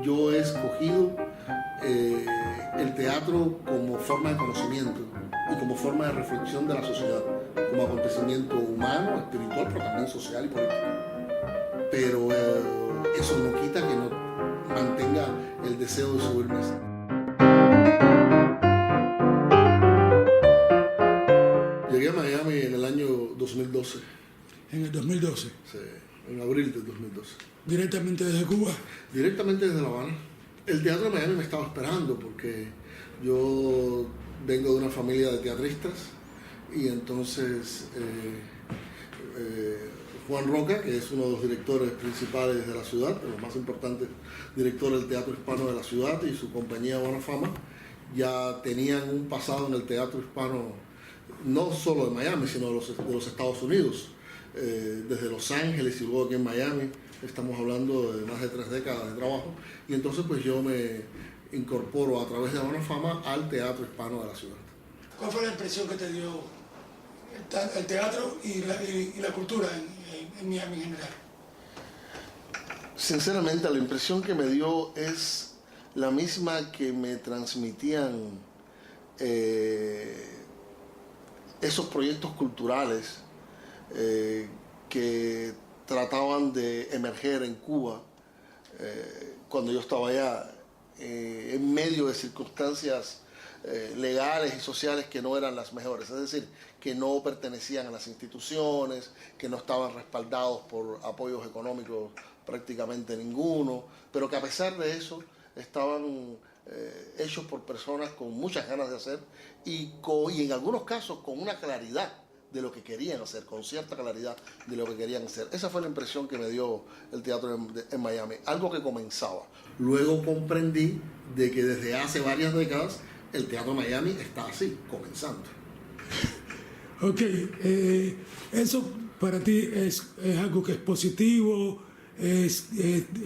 yo he escogido el teatro como forma de conocimiento y como forma de reflexión de la sociedad, como acontecimiento humano, espiritual, pero también social y político. Pero eso no quita que no mantenga el deseo de subir mesa. Llegué a Miami en el año 2012. ¿En el 2012? Sí, en abril del 2012. ¿Directamente desde Cuba? Directamente desde La Habana. El teatro de Miami me estaba esperando porque yo vengo de una familia de teatristas y entonces Juan Roca, que es uno de los directores principales de la ciudad, de los más importantes directores del teatro hispano de la ciudad, y su compañía Buena Fama, ya tenían un pasado en el teatro hispano, no solo de Miami, sino de los Estados Unidos, desde Los Ángeles y luego aquí en Miami. Estamos hablando de más de 3 décadas de trabajo, y entonces pues yo me incorporo a través de Buena Fama al teatro hispano de la ciudad. ¿Cuál fue la impresión que te dio el teatro y la cultura en Miami en general? Sinceramente, la impresión que me dio es la misma que me transmitían esos proyectos culturales que trataban de emerger en Cuba cuando yo estaba allá, en medio de circunstancias legales y sociales que no eran las mejores, es decir, que no pertenecían a las instituciones, que no estaban respaldados por apoyos económicos prácticamente ninguno, pero que a pesar de eso estaban hechos por personas con muchas ganas de hacer y en algunos casos con una claridad de lo que querían hacer, con cierta claridad de lo que querían hacer. Esa fue la impresión que me dio el teatro en Miami, algo que comenzaba. Luego comprendí de que desde hace varias décadas el teatro de Miami está así, comenzando. Ok, ¿eso para ti es algo que es positivo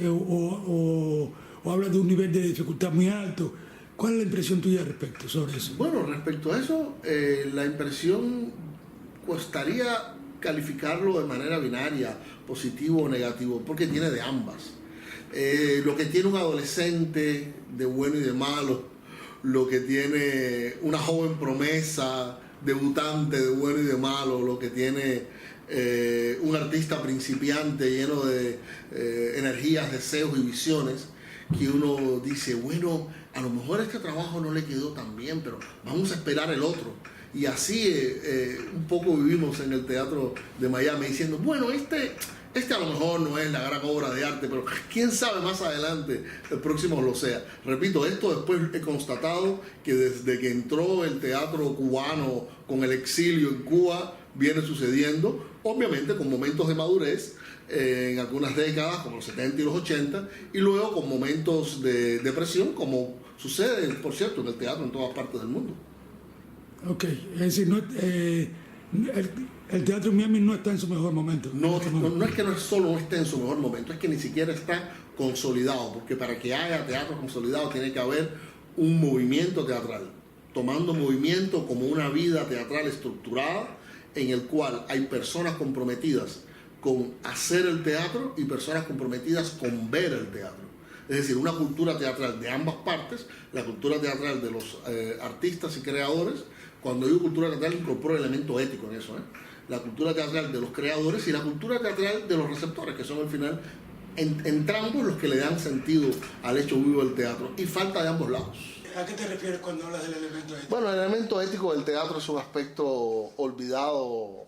o habla de un nivel de dificultad muy alto? ¿Cuál es la impresión tuya respecto sobre eso? Bueno, respecto a eso, la impresión costaría calificarlo de manera binaria, positivo o negativo, porque tiene de ambas. Lo que tiene un adolescente de bueno y de malo, lo que tiene una joven promesa, debutante de bueno y de malo, lo que tiene un artista principiante lleno de energías, deseos y visiones, que uno dice, bueno, a lo mejor este trabajo no le quedó tan bien, pero vamos a esperar el otro. Y así un poco vivimos en el teatro de Miami diciendo, bueno, este a lo mejor no es la gran obra de arte, pero quién sabe más adelante el próximo lo sea. Repito, esto después he constatado que desde que entró el teatro cubano con el exilio en Cuba viene sucediendo, obviamente con momentos de madurez en algunas décadas, como los 70 y los 80, y luego con momentos de depresión, como sucede, por cierto, en el teatro en todas partes del mundo. Ok, es decir, el teatro en Miami no está en su mejor momento. No es que no solo no esté en su mejor momento, es que ni siquiera está consolidado, porque para que haya teatro consolidado tiene que haber un movimiento teatral, tomando movimiento como una vida teatral estructurada, en el cual hay personas comprometidas con hacer el teatro y personas comprometidas con ver el teatro. Es decir, una cultura teatral de ambas partes, la cultura teatral de los artistas y creadores. Cuando digo cultura teatral, incorporo el elemento ético en eso, la cultura teatral de los creadores y la cultura teatral de los receptores, que son al final entrambos los que le dan sentido al hecho vivo del teatro, y falta de ambos lados. ¿A qué te refieres cuando hablas del elemento ético? Bueno, el elemento ético del teatro es un aspecto olvidado,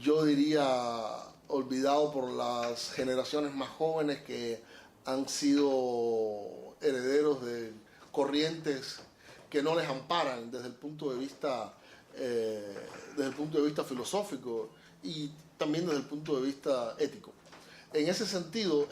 yo diría olvidado por las generaciones más jóvenes que han sido herederos de corrientes que no les amparan desde el punto de vista filosófico y también desde el punto de vista ético. En ese sentido,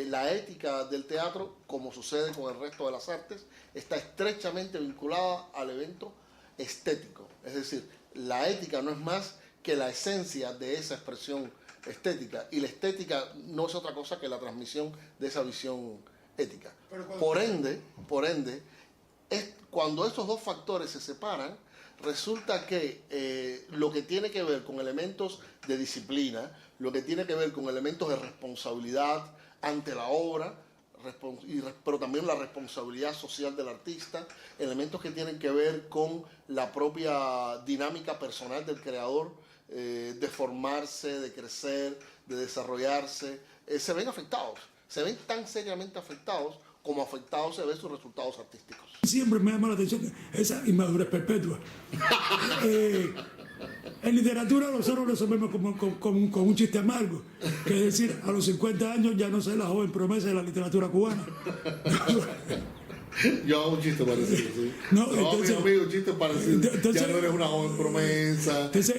la ética del teatro, como sucede con el resto de las artes, está estrechamente vinculada al evento estético. Es decir, la ética no es más que la esencia de esa expresión estética, y la estética no es otra cosa que la transmisión de esa visión ética. Por ende, cuando estos dos factores se separan, resulta que lo que tiene que ver con elementos de disciplina, lo que tiene que ver con elementos de responsabilidad ante la obra, pero también la responsabilidad social del artista, elementos que tienen que ver con la propia dinámica personal del creador, de formarse, de crecer, de desarrollarse, se ven afectados, se ven tan seriamente afectados como afectados se ven sus resultados artísticos. Siempre me llama la atención esa inmadurez perpetua. En literatura nosotros resolvemos con un chiste amargo, que es decir, a los 50 años ya no soy la joven promesa de la literatura cubana. Yo hago un chiste parecido, sí. No, entonces, mi amigo, un chiste parecido. Ya no eres una joven promesa. Entonces,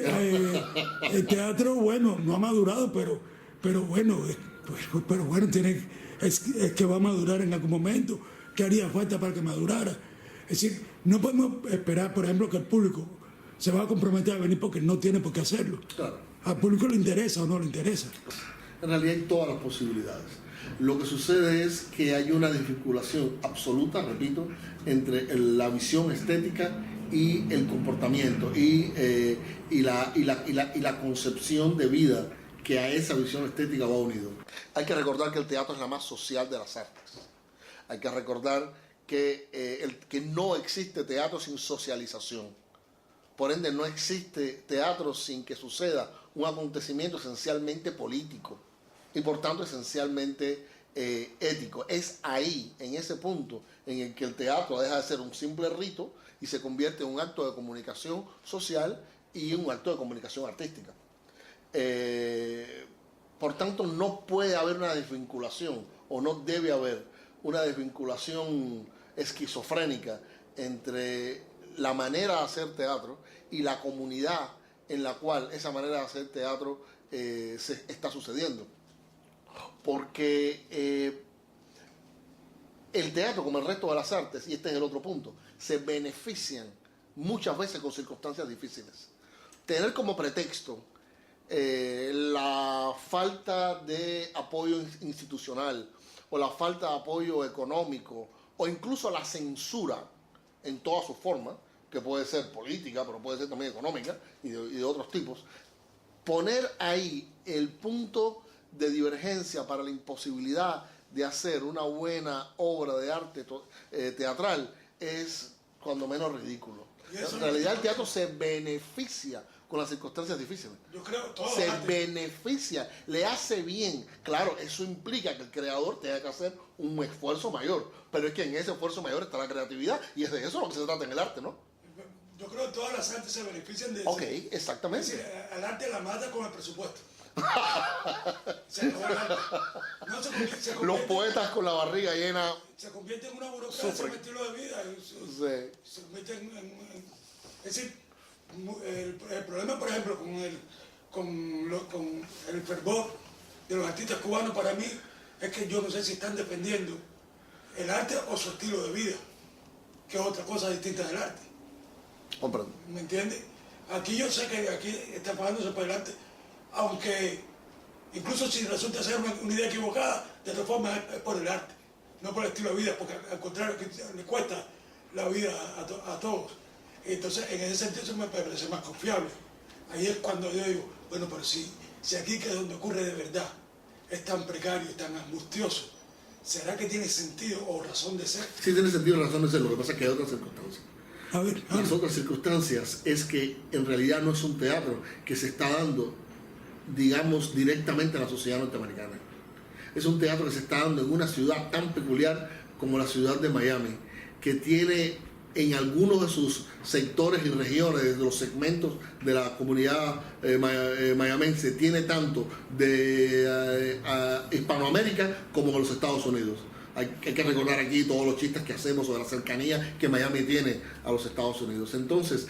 el teatro, bueno, no ha madurado, pero bueno, es que va a madurar en algún momento. ¿Qué haría falta para que madurara? Es decir, no podemos esperar, por ejemplo, que el público se va a comprometer a venir porque no tiene por qué hacerlo. Claro. ¿Al público le interesa o no le interesa? En realidad hay todas las posibilidades. Lo que sucede es que hay una desvinculación absoluta, repito, entre la visión estética y el comportamiento y la concepción de vida que a esa visión estética va unido. Hay que recordar que el teatro es la más social de las artes. Hay que recordar que no existe teatro sin socialización. Por ende, no existe teatro sin que suceda un acontecimiento esencialmente político y por tanto esencialmente ético. Es ahí, en ese punto, en el que el teatro deja de ser un simple rito y se convierte en un acto de comunicación social y un acto de comunicación artística. Por tanto, no puede haber una desvinculación, o no debe haber una desvinculación esquizofrénica entre la manera de hacer teatro y la comunidad en la cual esa manera de hacer teatro se está sucediendo. Porque el teatro, como el resto de las artes, y este es el otro punto, se benefician muchas veces con circunstancias difíciles. Tener como pretexto la falta de apoyo institucional o la falta de apoyo económico o incluso la censura en toda su forma, que puede ser política, pero puede ser también económica y de otros tipos, poner ahí el punto de divergencia para la imposibilidad de hacer una buena obra de arte teatral es cuando menos ridículo. En realidad el teatro se beneficia con las circunstancias difíciles. Yo creo todo se beneficia, le hace bien. Claro, eso implica que el creador tenga que hacer un esfuerzo mayor, pero es que en ese esfuerzo mayor está la creatividad y es de eso lo que se trata en el arte, ¿no? Yo creo que todas las artes se benefician de eso. Ok, exactamente. Es decir, al arte la mata con el presupuesto. Se los poetas con la barriga llena se convierte en una burocracia, un estilo de vida. Se convierte es decir, el problema, por ejemplo, con el fervor de los artistas cubanos para mí es que yo no sé si están defendiendo el arte o su estilo de vida, que es otra cosa distinta del arte. Comprendo. ¿Me entiendes? Aquí yo sé que aquí está pagándose por el arte, aunque incluso si resulta ser una idea equivocada, de todas formas es por el arte, no por el estilo de vida, porque al contrario que le cuesta la vida a todos. Entonces, en ese sentido eso me parece más confiable. Ahí es cuando yo digo, bueno, pero si aquí que es donde ocurre de verdad, es tan precario y tan angustioso, ¿será que tiene sentido o razón de ser? Sí tiene sentido o razón de ser, lo que pasa es que hay otras circunstancias. Las otras circunstancias es que en realidad no es un teatro que se está dando, digamos, directamente a la sociedad norteamericana. Es un teatro que se está dando en una ciudad tan peculiar como la ciudad de Miami, que tiene en algunos de sus sectores y regiones, de los segmentos de la comunidad mayamense, tiene tanto de Hispanoamérica como de los Estados Unidos. Hay que recordar aquí todos los chistes que hacemos sobre la cercanía que Miami tiene a los Estados Unidos. Entonces,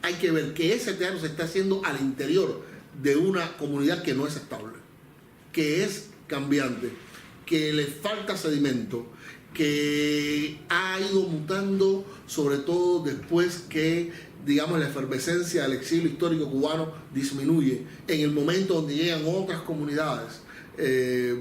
hay que ver que ese teatro se está haciendo al interior de una comunidad que no es estable, que es cambiante, que le falta sedimento, que ha ido mutando, sobre todo después que, digamos, la efervescencia del exilio histórico cubano disminuye, en el momento donde llegan otras comunidades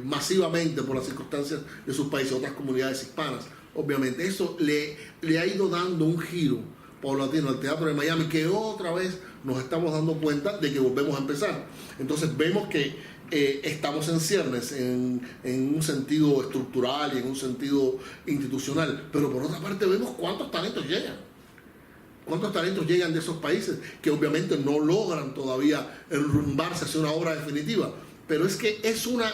masivamente por las circunstancias de sus países, otras comunidades hispanas. Obviamente eso le ha ido dando un giro paulatino al teatro de Miami, que otra vez nos estamos dando cuenta de que volvemos a empezar. Entonces vemos que estamos en ciernes en un sentido estructural y en un sentido institucional, pero por otra parte vemos cuántos talentos llegan. ¿Cuántos talentos llegan de esos países que obviamente no logran todavía enrumbarse hacia una obra definitiva? Pero es que es una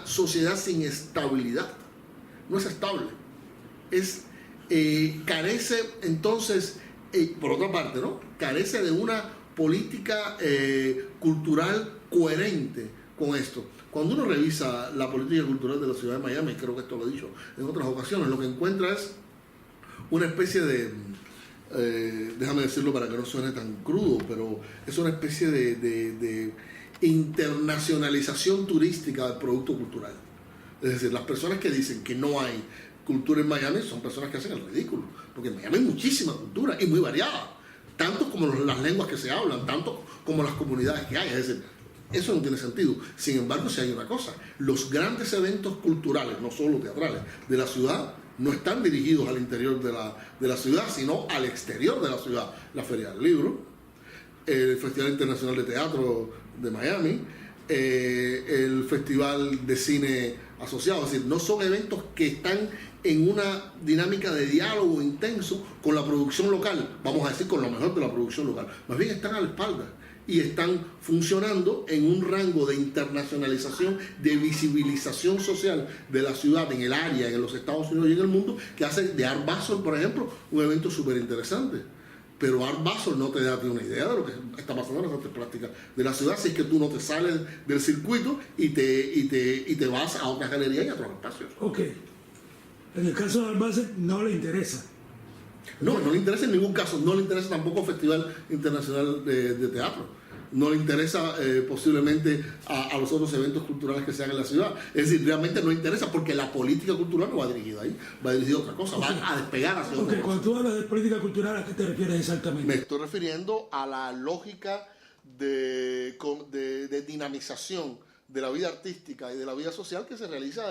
sociedad sin estabilidad. No es estable. Carece entonces, por otra parte, ¿no? Carece de una política cultural coherente con esto. Cuando uno revisa la política cultural de la ciudad de Miami, creo que esto lo he dicho en otras ocasiones, lo que encuentra es una especie de, déjame decirlo para que no suene tan crudo, pero es una especie de internacionalización turística del producto cultural. Es decir, las personas que dicen que no hay cultura en Miami son personas que hacen el ridículo, porque en Miami hay muchísima cultura y muy variada, tanto como las lenguas que se hablan, tanto como las comunidades que hay. Es decir, eso no tiene sentido. Sin embargo, si hay una cosa, los grandes eventos culturales, no solo teatrales, de la ciudad no están dirigidos al interior de la ciudad, sino al exterior de la ciudad. La Feria del Libro, el Festival Internacional de Teatro de Miami, el Festival de Cine Asociado. Es decir, no son eventos que están en una dinámica de diálogo intenso con la producción local, vamos a decir con lo mejor de la producción local. Más bien están a la espalda y están funcionando en un rango de internacionalización, de visibilización social de la ciudad en el área, en los Estados Unidos y en el mundo, que hace de Art Basel, por ejemplo, un evento súper interesante. Pero Art Basel no te da una idea de lo que está pasando en las artes plásticas de la ciudad, si es que tú no te sales del circuito y te vas a otras galerías y a otros espacios. Ok. En el caso de Art Basel no le interesa. No le interesa en ningún caso. No le interesa tampoco el Festival Internacional de Teatro. No le interesa posiblemente a los otros eventos culturales que se hagan en la ciudad. Es decir, realmente no le interesa porque la política cultural no va dirigida ahí, va dirigida a otra cosa, okay. Va a despegar hacia otra cosa. Cuando tú hablas de política cultural, ¿a qué te refieres exactamente? Me estoy refiriendo a la lógica de dinamización de la vida artística y de la vida social que se realiza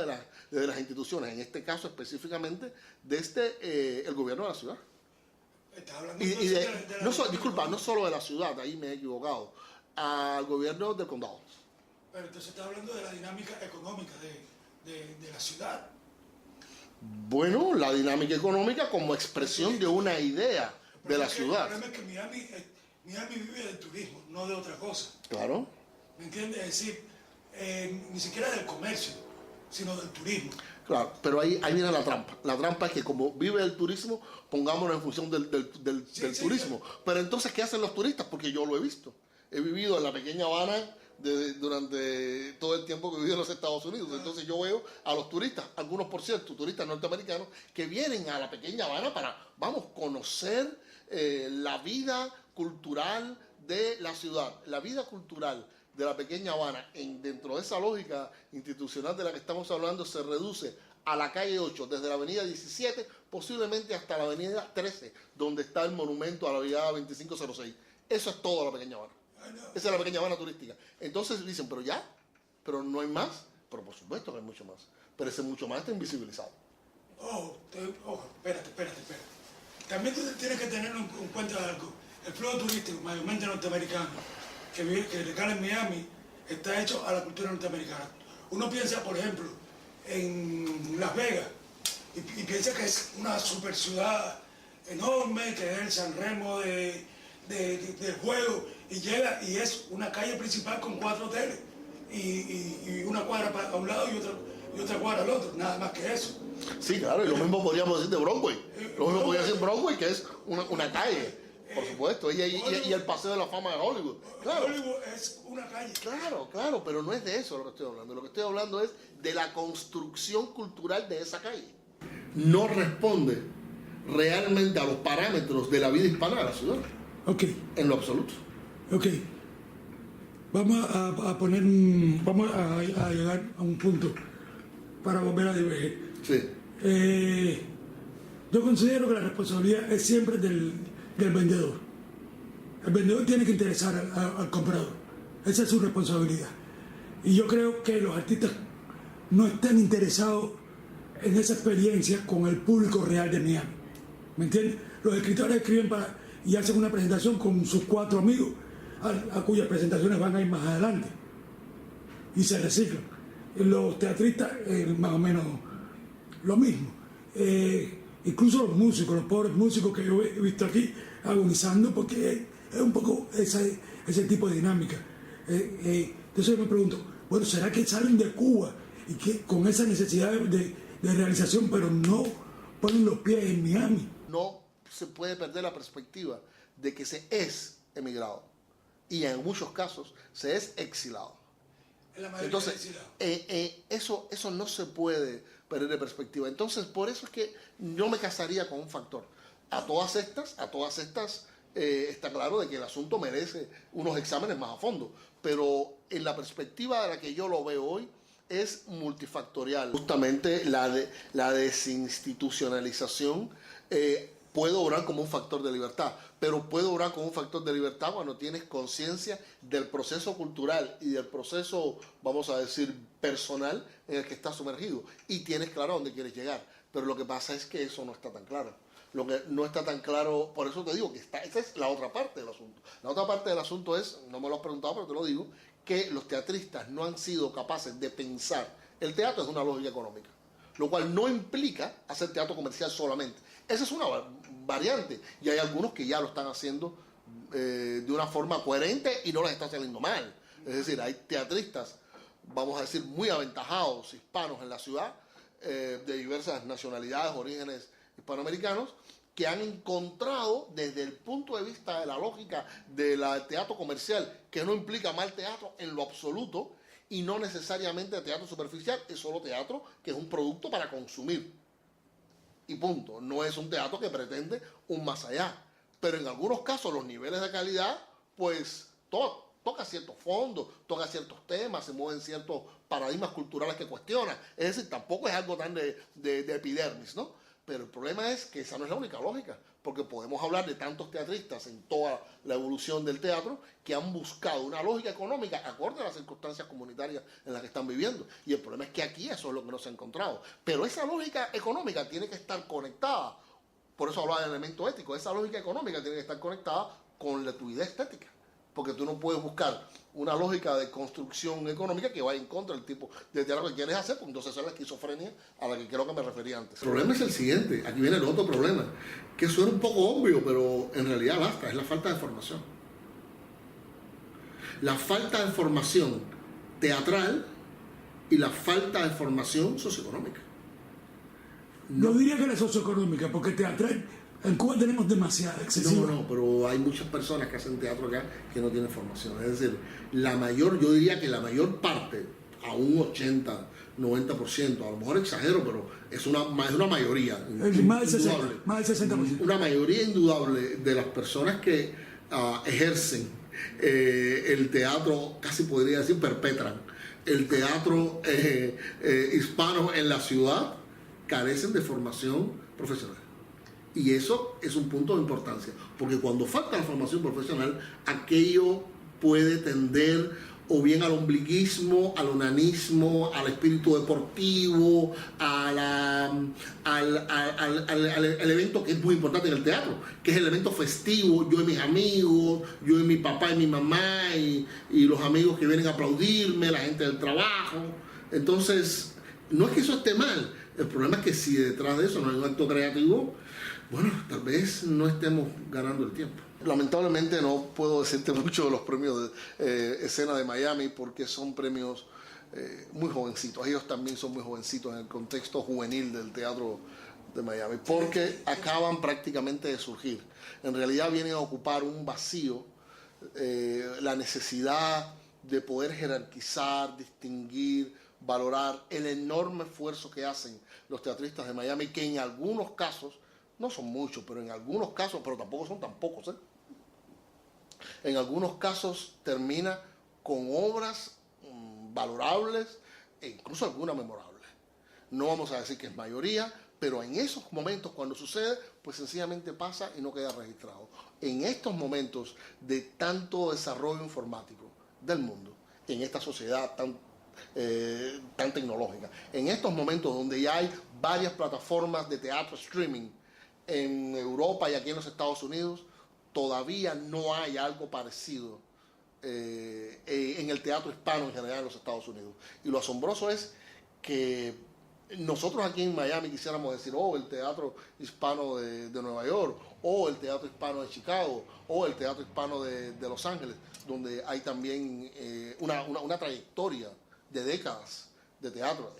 desde las instituciones, en este caso específicamente desde el gobierno de la ciudad. Disculpa, no solo de la ciudad, ahí me he equivocado, al gobierno del condado. Pero entonces está hablando de la dinámica económica de la ciudad. Bueno, la dinámica económica como expresión de una idea de la ciudad. El problema es que Miami vive del turismo, no de otra cosa. Claro. ¿Me entiendes? Es decir, ni siquiera del comercio, sino del turismo. Claro, pero ahí viene la trampa. La trampa es que como vive el turismo, pongámonos en función del turismo. Sí. Pero entonces, ¿qué hacen los turistas? Porque yo lo he visto. He vivido en la pequeña Habana durante todo el tiempo que he vivido en los Estados Unidos. Entonces yo veo a los turistas, algunos por cierto, turistas norteamericanos, que vienen a la pequeña Habana para, conocer la vida cultural de la ciudad. La vida cultural de la pequeña Habana, dentro de esa lógica institucional de la que estamos hablando, se reduce a la calle 8, desde la avenida 17, posiblemente hasta la avenida 13, donde está el monumento a la brigada 2506. Eso es todo la pequeña Habana. Esa es la pequeña Habana turística. Entonces dicen, pero no hay más. Pero por supuesto que hay mucho más. Pero ese mucho más está invisibilizado. Espérate. También tú tienes que tener en cuenta algo. El flujo turístico, mayormente norteamericano, que recala en Miami, está hecho a la cultura norteamericana. Uno piensa, por ejemplo, en Las Vegas y piensa que es una super ciudad enorme, que es el San Remo del juego, y llega y es una calle principal con 4 hoteles y una cuadra a un lado y otra cuadra al otro, nada más que eso. Sí, claro, y lo mismo podríamos decir de Broadway. Lo mismo podría decir Broadway, que es una calle. Por supuesto, y el Paseo de la Fama de Hollywood. Claro. Hollywood es una calle. Claro, pero no es de eso lo que estoy hablando. Lo que estoy hablando es de la construcción cultural de esa calle. No responde realmente a los parámetros de la vida hispana de la ciudad. Ok. En lo absoluto. Ok. Vamos a llegar a un punto para volver a diverger. Sí. Yo considero que la responsabilidad es siempre del vendedor. El vendedor tiene que interesar al comprador. Esa es su responsabilidad. Y yo creo que los artistas no están interesados en esa experiencia con el público real de Miami. ¿Me entiendes? Los escritores escriben y hacen una presentación con sus 4 amigos, a cuyas presentaciones van a ir más adelante. y se reciclan. Los teatristas, más o menos lo mismo. Incluso los músicos, los pobres músicos que yo he visto aquí agonizando, porque es un poco ese tipo de dinámica. Entonces yo me pregunto, bueno, ¿será que salen de Cuba y que con esa necesidad de realización, pero no ponen los pies en Miami? No se puede perder la perspectiva de que se es emigrado y en muchos casos se es exilado. Entonces, eso no se puede perder de perspectiva. Entonces, por eso es que yo me casaría con un factor. A todas estas está claro de que el asunto merece unos exámenes más a fondo, pero en la perspectiva de la que yo lo veo hoy es multifactorial. Justamente la desinstitucionalización puede obrar como un factor de libertad, pero puede obrar como un factor de libertad cuando tienes conciencia del proceso cultural y del proceso, vamos a decir, personal en el que estás sumergido y tienes claro a dónde quieres llegar. Pero lo que pasa es que eso no está tan claro. Lo que no está tan claro, por eso te digo que esa es la otra parte del asunto. La otra parte del asunto es, no me lo has preguntado, pero te lo digo, que los teatristas no han sido capaces de pensar el teatro desde una lógica económica, lo cual no implica hacer teatro comercial solamente. Esa es una variante y hay algunos que ya lo están haciendo de una forma coherente y no les está saliendo mal. Es decir, hay teatristas, vamos a decir, muy aventajados, hispanos en la ciudad, de diversas nacionalidades, orígenes hispanoamericanos, que han encontrado desde el punto de vista de la lógica del teatro comercial, que no implica mal teatro en lo absoluto, y no necesariamente teatro superficial, es solo teatro que es un producto para consumir. Y punto. No es un teatro que pretende un más allá. Pero en algunos casos los niveles de calidad, pues toca ciertos fondos, toca ciertos temas, se mueven ciertos paradigmas culturales que cuestionan. Es decir, tampoco es algo tan de epidermis, ¿no? Pero el problema es que esa no es la única lógica, porque podemos hablar de tantos teatristas en toda la evolución del teatro que han buscado una lógica económica acorde a las circunstancias comunitarias en las que están viviendo. Y el problema es que aquí eso es lo que no se ha encontrado. Pero esa lógica económica tiene que estar conectada, por eso hablaba del elemento ético, esa lógica económica tiene que estar conectada con tu idea estética. Porque tú no puedes buscar una lógica de construcción económica que vaya en contra del tipo de teatro que quieres hacer, porque entonces esa es la esquizofrenia a la que creo que me refería antes. El problema es el siguiente, aquí viene el otro problema, que suena un poco obvio, pero en realidad basta, es la falta de formación. La falta de formación teatral y la falta de formación socioeconómica. No diría que la socioeconómica, porque teatral... En Cuba tenemos demasiada excesiva. No, pero hay muchas personas que hacen teatro acá que no tienen formación. Es decir, yo diría que la mayor parte, a un 80, 90%, a lo mejor exagero, pero es una mayoría. Más del 60%. Una mayoría indudable de las personas que ejercen el teatro, casi podría decir, perpetran el teatro hispano en la ciudad, carecen de formación profesional. Y eso es un punto de importancia, porque cuando falta la formación profesional, aquello puede tender o bien al ombliguismo, al onanismo, al espíritu deportivo, al evento que es muy importante en el teatro, que es el evento festivo, yo y mis amigos, yo y mi papá y mi mamá, y los amigos que vienen a aplaudirme, la gente del trabajo. Entonces, no es que eso esté mal, el problema es que si detrás de eso no hay un acto creativo, bueno, tal vez no estemos ganando el tiempo. Lamentablemente no puedo decirte mucho de los premios de escena de Miami porque son premios muy jovencitos. Ellos también son muy jovencitos en el contexto juvenil del teatro de Miami porque acaban prácticamente de surgir. En realidad vienen a ocupar un vacío, la necesidad de poder jerarquizar, distinguir, valorar el enorme esfuerzo que hacen los teatristas de Miami, que en algunos casos, no son muchos, pero en algunos casos, pero tampoco son tan pocos, en algunos casos termina con obras valorables e incluso algunas memorables. No vamos a decir que es mayoría, pero en esos momentos cuando sucede, pues sencillamente pasa y no queda registrado. En estos momentos de tanto desarrollo informático del mundo, en esta sociedad tan tecnológica, en estos momentos donde ya hay varias plataformas de teatro streaming en Europa y aquí en los Estados Unidos, todavía no hay algo parecido en el teatro hispano en general en los Estados Unidos. Y lo asombroso es que nosotros aquí en Miami quisiéramos decir, oh, el teatro hispano de Nueva York, o el teatro hispano de Chicago, o el teatro hispano de Los Ángeles, donde hay también una trayectoria de décadas de teatro,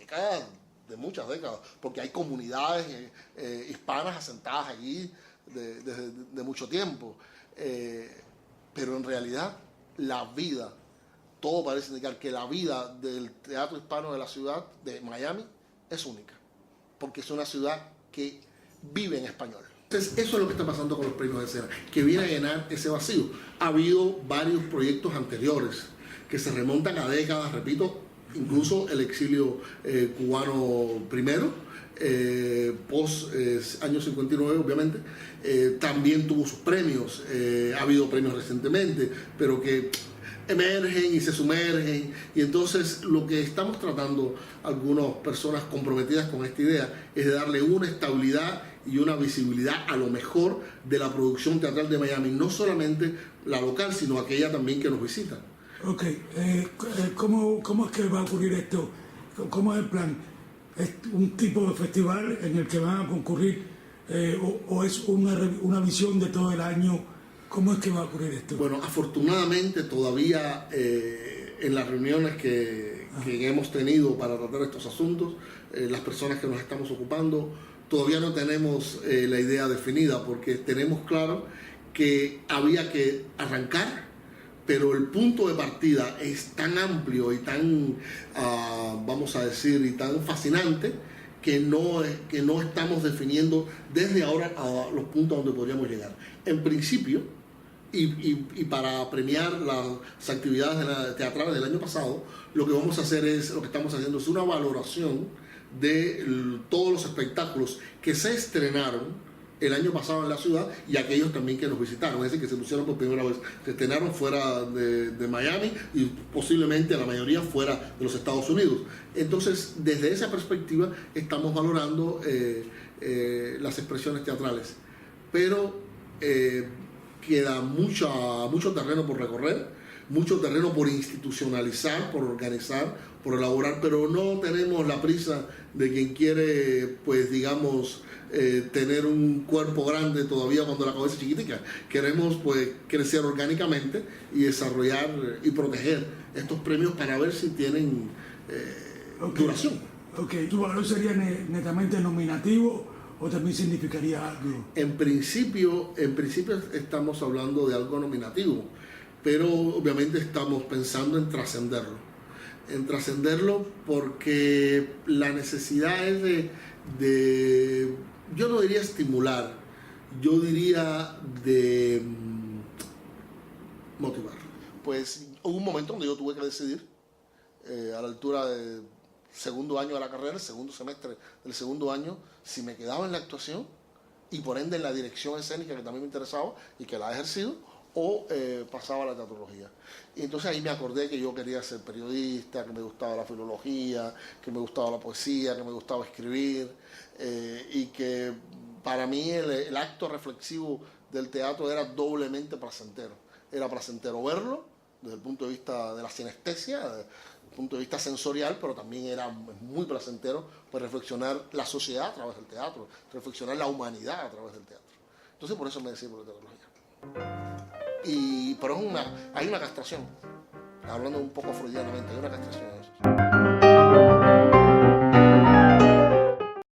de muchas décadas, porque hay comunidades hispanas asentadas allí de mucho tiempo. Pero en realidad la vida, todo parece indicar que la vida del teatro hispano de la ciudad de Miami es única, porque es una ciudad que vive en español. Entonces, eso es lo que está pasando con los premios de escena, que viene a llenar ese vacío. Ha habido varios proyectos anteriores que se remontan a décadas, repito, incluso el exilio cubano primero, post año 59 obviamente, también tuvo sus premios, ha habido premios recientemente, pero que emergen y se sumergen, y entonces lo que estamos tratando algunas personas comprometidas con esta idea es de darle una estabilidad y una visibilidad a lo mejor de la producción teatral de Miami, no solamente la local, sino aquella también que nos visita. Ok, ¿cómo es que va a ocurrir esto? ¿Cómo es el plan? ¿Es un tipo de festival en el que van a concurrir o es una visión de todo el año? ¿Cómo es que va a ocurrir esto? Bueno, afortunadamente todavía en las reuniones que hemos tenido para tratar estos asuntos, las personas que nos estamos ocupando, todavía no tenemos la idea definida, porque tenemos claro que había que arrancar, pero el punto de partida es tan amplio y tan, vamos a decir, y tan fascinante, que no estamos definiendo desde ahora a los puntos donde podríamos llegar. En principio, y para premiar las actividades teatrales del año pasado, lo que vamos a hacer lo que estamos haciendo es una valoración de todos los espectáculos que se estrenaron el año pasado en la ciudad y aquellos también que nos visitaron, es decir, que se pusieron por primera vez, se estrenaron fuera de Miami y posiblemente la mayoría fuera de los Estados Unidos. Entonces, desde esa perspectiva estamos valorando las expresiones teatrales, pero queda mucho terreno por recorrer, mucho terreno por institucionalizar, por organizar, por elaborar, pero no tenemos la prisa de quien quiere, pues digamos, tener un cuerpo grande todavía cuando la cabeza es chiquitica. Queremos pues crecer orgánicamente y desarrollar y proteger estos premios para ver si tienen duración. Ok, ¿tu valor sería netamente nominativo o también significaría algo? En principio estamos hablando de algo nominativo, pero obviamente estamos pensando en trascenderlo porque la necesidad es de yo no diría estimular, yo diría de motivar. Pues hubo un momento donde yo tuve que decidir a la altura del segundo año de la carrera, el segundo semestre del segundo año, si me quedaba en la actuación y por ende en la dirección escénica, que también me interesaba y que la he ejercido, o pasaba a la teatrología. Y entonces ahí me acordé que yo quería ser periodista, que me gustaba la filología, que me gustaba la poesía, que me gustaba escribir, y que para mí el acto reflexivo del teatro era doblemente placentero. Era placentero verlo desde el punto de vista de la sinestesia, desde el punto de vista sensorial, pero también era muy placentero pues, reflexionar la sociedad a través del teatro, reflexionar la humanidad a través del teatro. Entonces por eso me decidí por la teatrología. Pero hay una castración, hablando un poco freudianamente, hay una castración en eso.